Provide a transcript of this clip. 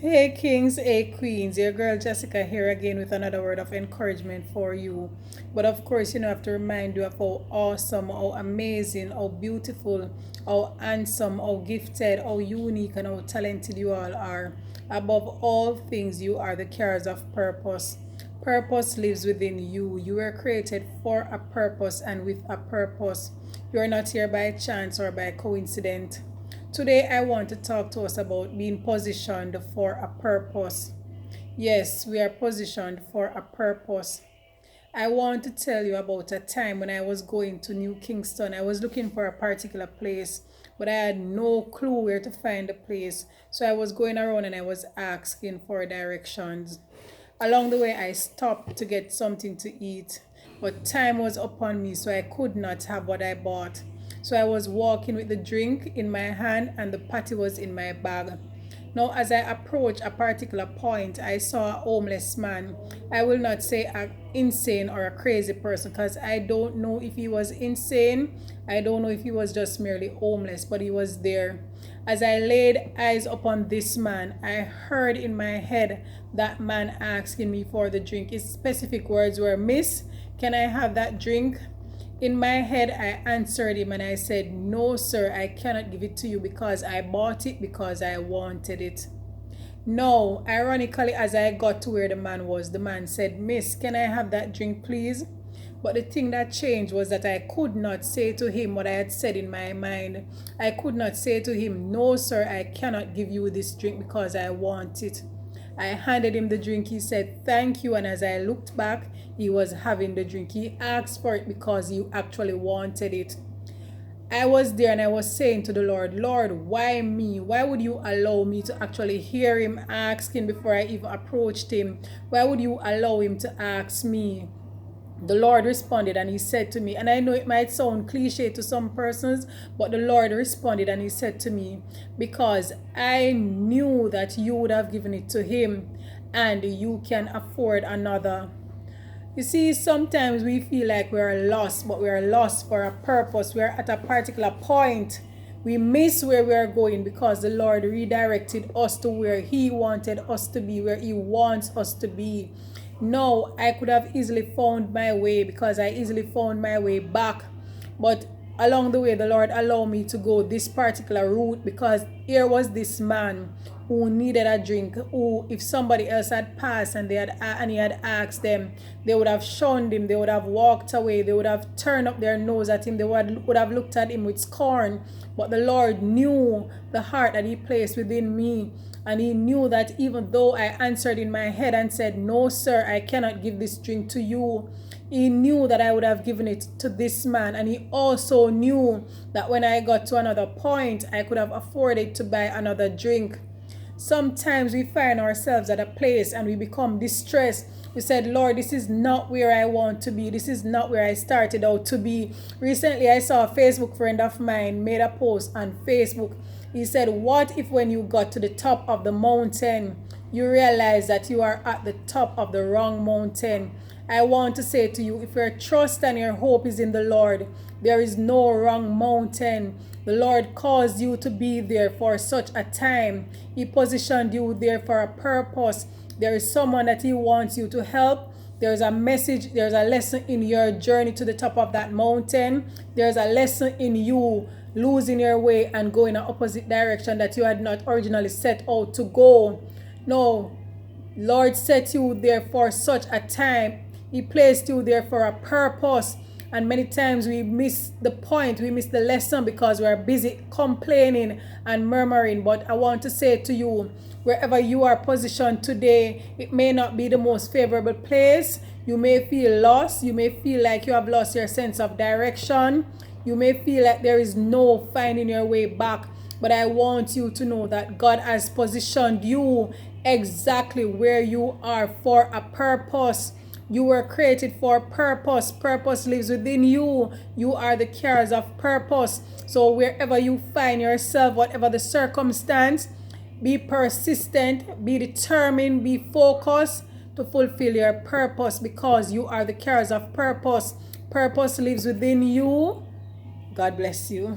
Hey kings, hey queens, your girl Jessica here again with another word of encouragement for you. But of course, I have to remind you of how awesome, how amazing, how beautiful, how handsome, how gifted, how unique, and how talented you all are. Above all things, you are the carriers of purpose. Purpose lives within you. You were created for a purpose and with a purpose. You are not here by chance or by coincidence. Today, I want to talk to us about being positioned for a purpose. Yes, we are positioned for a purpose. I want to tell you about a time when I was going to New Kingston. I was looking for a particular place, but I had no clue where to find the place. So I was going around and I was asking for directions. Along the way, I stopped to get something to eat, but time was upon me, so I could not have what I bought. So I was walking with the drink in my hand and the patty was in my bag. Now, as I approached a particular point, I saw a homeless man. I will not say an insane or a crazy person because I don't know if he was insane. I don't know if he was just merely homeless, but he was there. As I laid eyes upon this man, I heard in my head that man asking me for the drink. His specific words were, "Miss, can I have that drink?" In my head, I answered him and I said, "No, sir, I cannot give it to you because I bought it because I wanted it." No, ironically, as I got to where the man was, the man said, "Miss, can I have that drink, please?" But the thing that changed was that I could not say to him what I had said in my mind. I could not say to him, "No, sir, I cannot give you this drink because I want it." I handed him the drink. He said, "Thank you." And as I looked back, he was having the drink. He asked for it because he actually wanted it. I was there and I was saying to the Lord, "Lord, why me? Why would you allow me to actually hear him asking before I even approached him? Why would you allow him to ask me?" The Lord responded and he said to me, and I know it might sound cliche to some persons, but the Lord responded and he said to me, "Because I knew that you would have given it to him and you can afford another." You see, sometimes we feel like we are lost, but we are lost for a purpose. We are at a particular point. We miss where we are going because the Lord redirected us to where He wanted us to be, where He wants us to be. No, I could have easily found my way because I easily found my way back. But along the way, the Lord allowed me to go this particular route because here was this man who needed a drink, who if somebody else had passed and he had asked them, they would have shunned him, they would have walked away, they would have turned up their nose at him, they would have looked at him with scorn. But the Lord knew the heart that He placed within me. And He knew that even though I answered in my head and said, "No, sir, I cannot give this drink to you," He knew that I would have given it to this man. And He also knew that when I got to another point, I could have afforded to buy another drink. Sometimes we find ourselves at a place and we become distressed. We said, "Lord, this is not where I want to be. This is not where I started out to be." Recently, I saw a Facebook friend of mine made a post on Facebook. He said, "What if when you got to the top of the mountain, you realize that you are at the top of the wrong mountain?" I want to say to you, if your trust and your hope is in the Lord, there is no wrong mountain. The Lord caused you to be there for such a time. He positioned you there for a purpose. There is someone that He wants you to help. There's a message, there's a lesson in your journey to the top of that mountain. There's a lesson in you losing your way and going in an opposite direction that you had not originally set out to go. No, Lord set you there for such a time. He placed you there for a purpose. And many times we miss the point, we miss the lesson because we are busy complaining and murmuring. But I want to say to you, wherever you are positioned today, it may not be the most favorable place. You may feel lost. You may feel like you have lost your sense of direction. You may feel like there is no finding your way back. But I want you to know that God has positioned you exactly where you are for a purpose. You were created for purpose. Purpose lives within you. You are the carriers of purpose. So wherever you find yourself, whatever the circumstance, be persistent, be determined, be focused to fulfill your purpose because you are the carriers of purpose. Purpose lives within you. God bless you.